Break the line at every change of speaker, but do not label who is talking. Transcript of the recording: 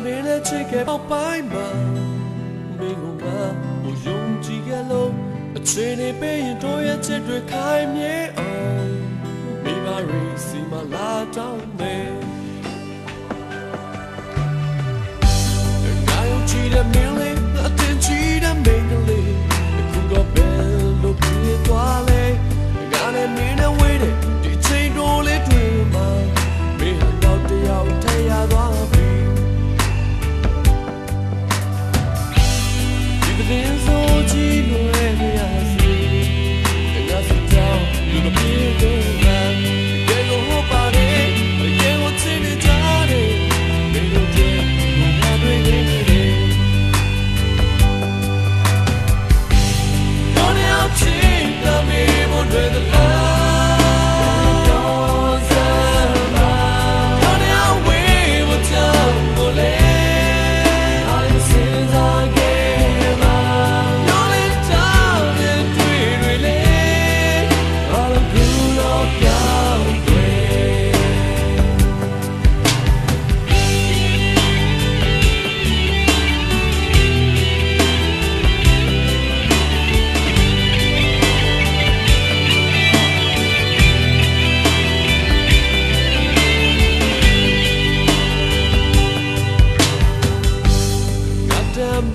မင်းနဲ့ချစ်ခဲ့ပေါက်ပိုင်းမှာမင်းကငါကိုယုံကြည်ခဲ့လို့အချိန်နဲ့ပေးရင်တို့ရဲ့ချစ်တွေခိုင်မြဲအောင်မိဘရီစီမလာတောင်းမယ်ငါယုံကြည်တဲ့မင်းလေးအတင်ချီတဲ့မင်းကလေးအခုတော့ဘယ်လိုဖြစ်သွားလဲငါနဲ့မင်းနဲ့ဝေးတဲ့ဒီချိန်တို့လေးတွေမှာမင်းဟာတော့တယောက်ထရသွားပြီDin so ji lo re ya si ya si down you the big man ye go ho pa de ye go chin ni ja de me lo de mo ma dwe de de no ne out chin da me mo dwe de la I'm